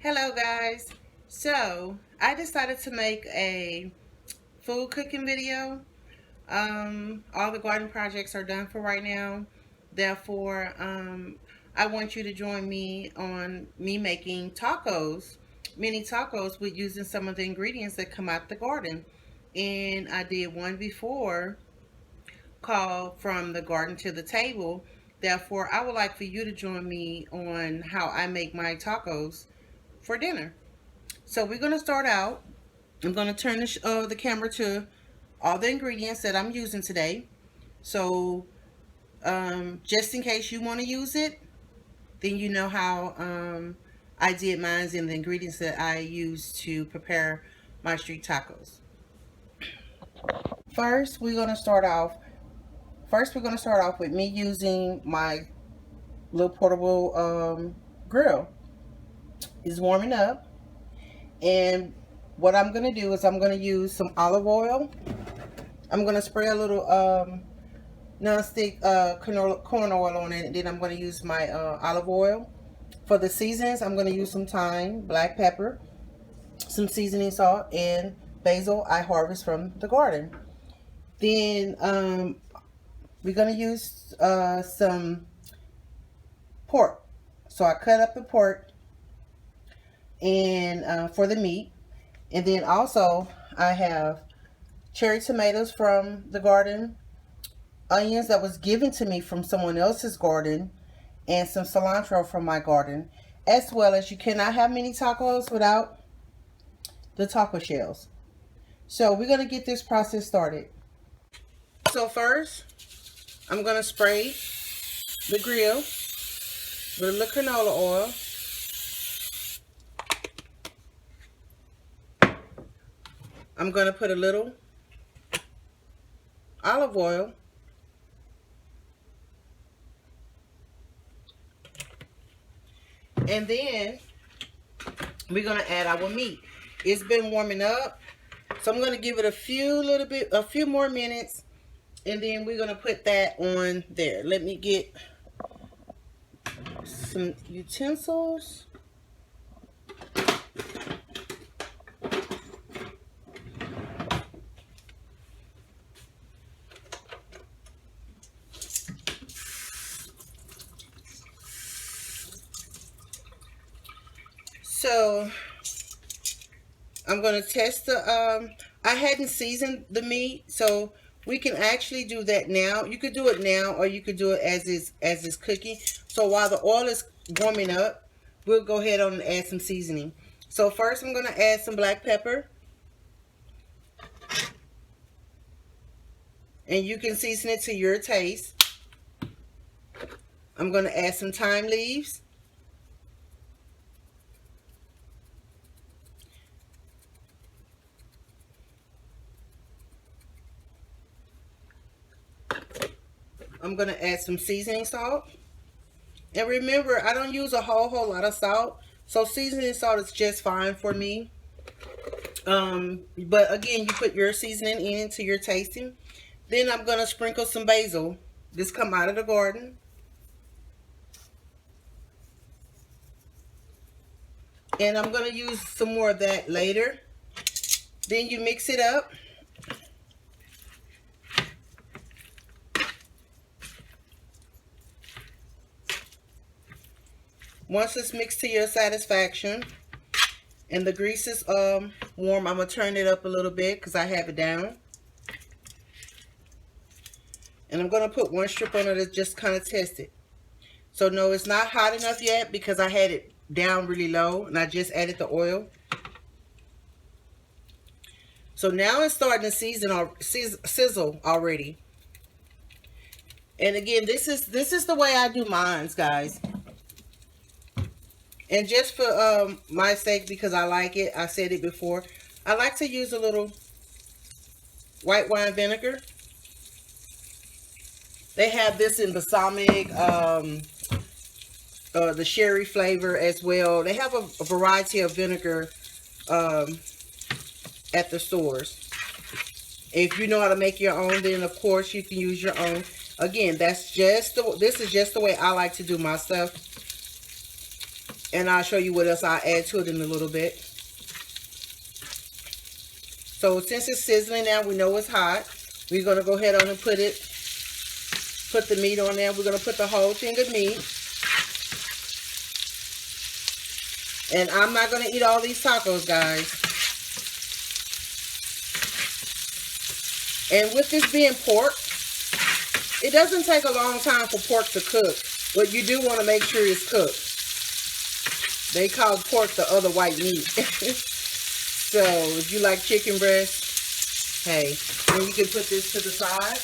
Hello guys. So I decided to make a food cooking video. All the garden projects are done for right now. Therefore, I want you to join me on me making tacos, mini tacos with using some of the ingredients that come out the garden. And I did one before called From the Garden to the Table. Therefore, I would like for you to join me on how I make my tacos for dinner. So we're going to start out. I'm going to turn the camera to all the ingredients that I'm using today. So just in case you want to use it, then you know how I did mine and the ingredients that I use to prepare my street tacos. First, we're going to start off. First, we're going to start off with me using my little portable grill. It's warming up, and what I'm going to do is I'm going to use some olive oil. I'm going to spray a little non-stick corn oil on it, and then I'm going to use my olive oil. For the seasonings, I'm going to use some thyme, black pepper, some seasoning salt, and basil I harvest from the garden. Then we're going to use some pork. So I cut up the pork and for the meat. And then also I have cherry tomatoes from the garden, onions that was given to me from someone else's garden, and some cilantro from my garden, as well as you cannot have mini tacos without the taco shells. So we're going to get this process started. So first, I'm going to spray the grill with a little canola oil. I'm going to put a little olive oil. And then we're going to add our meat. It's been warming up, so I'm going to give it a few more minutes, and then we're going to put that on there. Let me get some utensils. So I'm going to test the I hadn't seasoned the meat, so we can actually do that now. You could do it now, or you could do it as it's cooking. So while the oil is warming up, we'll go ahead on and add some seasoning. So first I'm going to add some black pepper, and you can season it to your taste. I'm going to add some thyme leaves. I'm going to add some seasoning salt. And remember, I don't use a whole lot of salt, so seasoning salt is just fine for me. But again, you put your seasoning in to your tasting. Then I'm going to sprinkle some basil. This come out of the garden. And I'm going to use some more of that later. Then you mix it up. Once it's mixed to your satisfaction and the grease is warm, I'm going to turn it up a little bit because I have it down. And I'm going to put one strip on it to just kind of test it. So no, it's not hot enough yet because I had it down really low and I just added the oil. So now it's starting to sizzle already. And again, this is the way I do mine, guys. And just for my sake, because I like it, I said it before, I like to use a little white wine vinegar. They have this in balsamic, the sherry flavor as well. They have a variety of vinegar at the stores. If you know how to make your own, then of course you can use your own. Again, this is just the way I like to do my stuff. And I'll show you what else I'll add to it in a little bit. So since it's sizzling now, we know it's hot. We're going to go ahead on and put the meat on there. We're going to put the whole thing of meat. And I'm not going to eat all these tacos, guys. And with this being pork, it doesn't take a long time for pork to cook. But you do want to make sure it's cooked. They call pork the other white meat. So if you like chicken breast, hey, then you can put this to the side.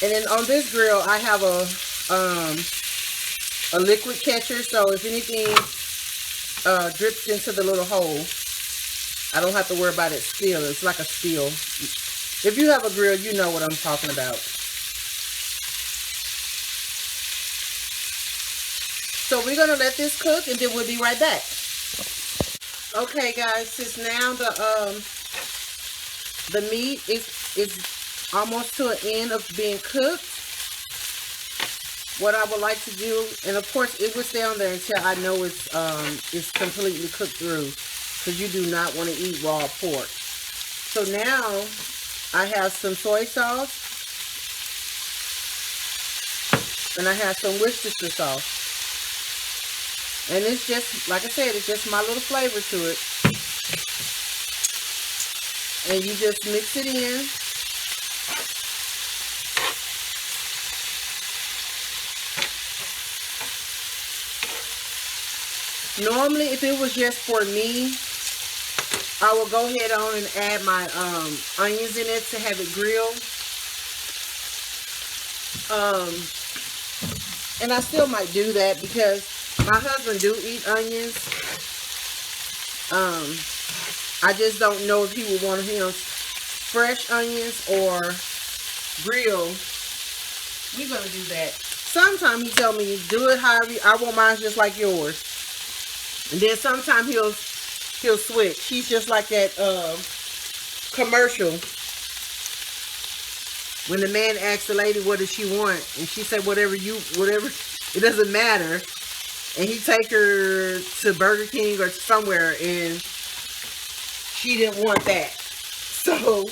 And then on this grill, I have a liquid catcher, so if anything drips into the little hole, I don't have to worry about it spill. It's like a spill. If you have a grill, you know what I'm talking about. So we're gonna let this cook, and then we'll be right back. Okay, guys, since now the meat is almost to an end of being cooked, what I would like to do, and of course it will stay on there until I know it's completely cooked through, because you do not want to eat raw pork. So now I have some soy sauce, and I have some Worcestershire sauce. And it's just, like I said, it's just my little flavor to it. And you just mix it in. Normally, if it was just for me, I will go ahead on and add my onions in it to have it grilled. And I still might do that because my husband do eat onions. I just don't know if he would want him fresh onions or grilled. We're going to do that. Sometimes he tell me, do it however I want mine just like yours. And then sometimes he'll switch. He's just like that commercial. When the man asks the lady what does she want, and she said whatever, it doesn't matter. And he take her to Burger King or somewhere, and she didn't want that. So,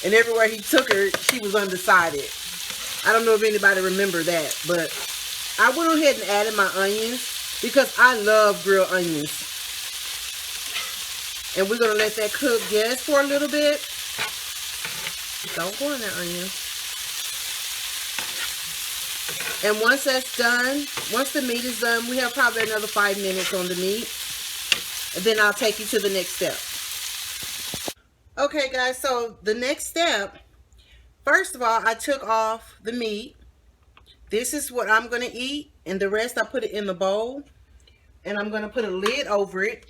and everywhere he took her, she was undecided. I don't know if anybody remember that, but I went ahead and added my onions because I love grilled onions. And we're going to let that cook just for a little bit. Don't go in there, onion. And once that's done, once the meat is done, we have probably another 5 minutes on the meat. And then I'll take you to the next step. Okay, guys, so the next step, first of all, I took off the meat. This is what I'm going to eat, and the rest I put it in the bowl. And I'm going to put a lid over it.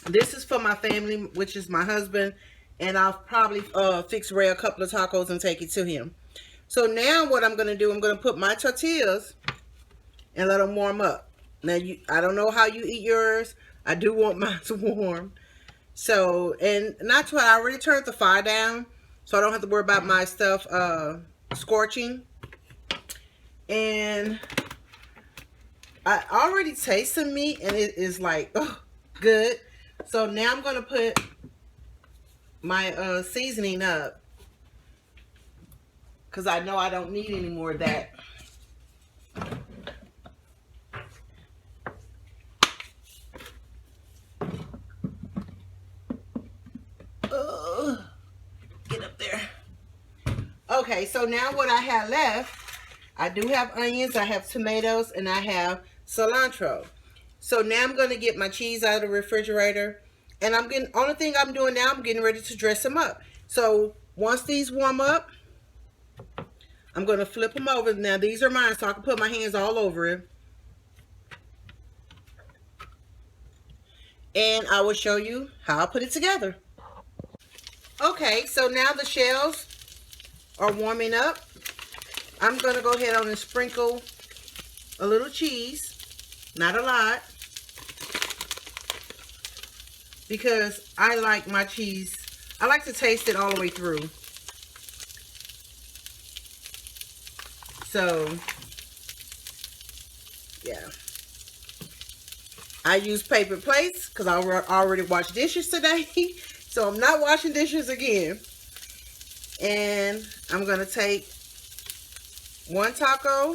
This is for my family, which is my husband, and I'll probably fix Ray a couple of tacos and take it to him. So now what I'm going to do, I'm going to put my tortillas and let them warm up. Now, I don't know how you eat yours. I do want mine to warm. So, and not to, I already turned the fire down, so I don't have to worry about my stuff scorching. And I already taste some meat, and it is like, oh, good. So now I'm going to put my seasoning up, because I know I don't need any more of that. Get up there. Okay, so now what I have left, I do have onions, I have tomatoes, and I have cilantro. So now I'm going to get my cheese out of the refrigerator. And only thing I'm doing now, I'm getting ready to dress them up. So once these warm up, I'm going to flip them over. Now these are mine, so I can put my hands all over it. And I will show you how I put it together. Okay, so now the shells are warming up. I'm going to go ahead on and sprinkle a little cheese. Not a lot. Because I like my cheese. I like to taste it all the way through. So, yeah. I use paper plates because I already washed dishes today. So I'm not washing dishes again. And I'm going to take one taco.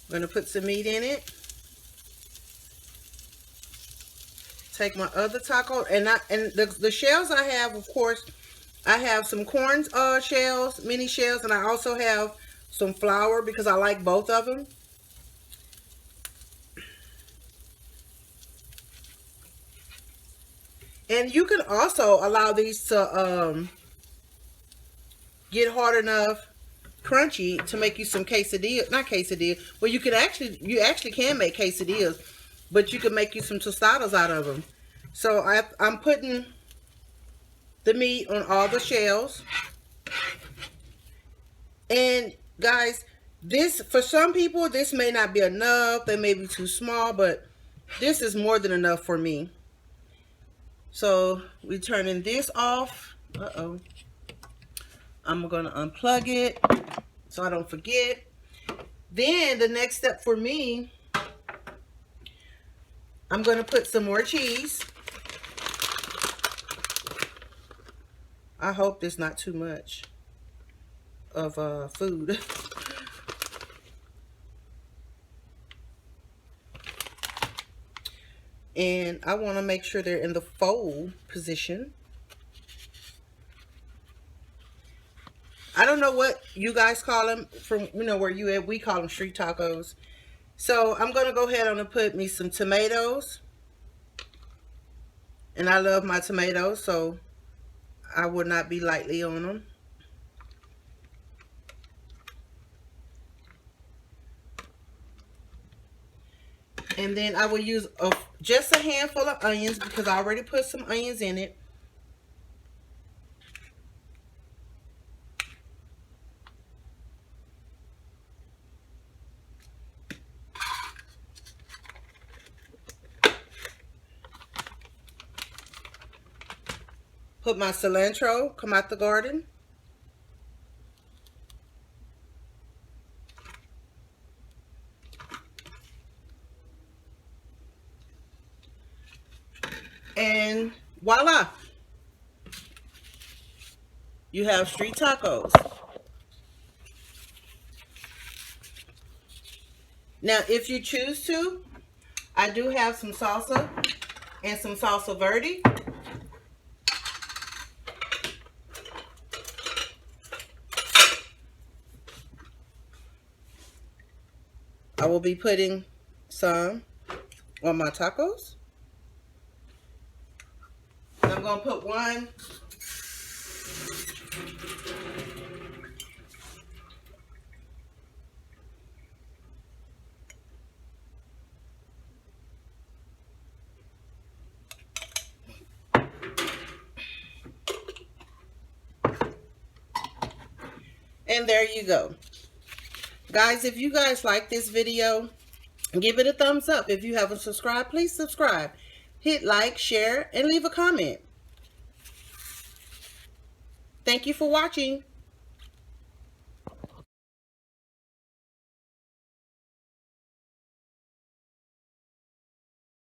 I'm going to put some meat in it. Take my other taco. And the shells I have, of course, I have some corn shells, mini shells. And I also have some flour because I like both of them. And you can also allow these to get hard enough, crunchy, to make you some quesadillas. Not quesadillas. Well, you actually can make quesadillas, but you can make you some tostadas out of them. So I'm putting the meat on all the shells. And guys, this, for some people, this may not be enough. They may be too small, but this is more than enough for me. So we're turning this off. Uh-oh. I'm going to unplug it so I don't forget. Then the next step for me, I'm going to put some more cheese. I hope there's not too much of food. And I want to make sure they're in the fold position. I don't know what you guys call them from, where you at. We call them street tacos. So I'm going to go ahead and put me some tomatoes. And I love my tomatoes, so I would not be lightly on them. And then I will use just a handful of onions because I already put some onions in it. Put my cilantro, come out the garden. And voila. You have street tacos. Now, if you choose to, I do have some salsa and some salsa verde. I will be putting some on my tacos. And I'm going to put one and there you go. Guys, if you guys like this video, give it a thumbs up. If you haven't subscribed, please subscribe. Hit like, share, and leave a comment. Thank you for watching.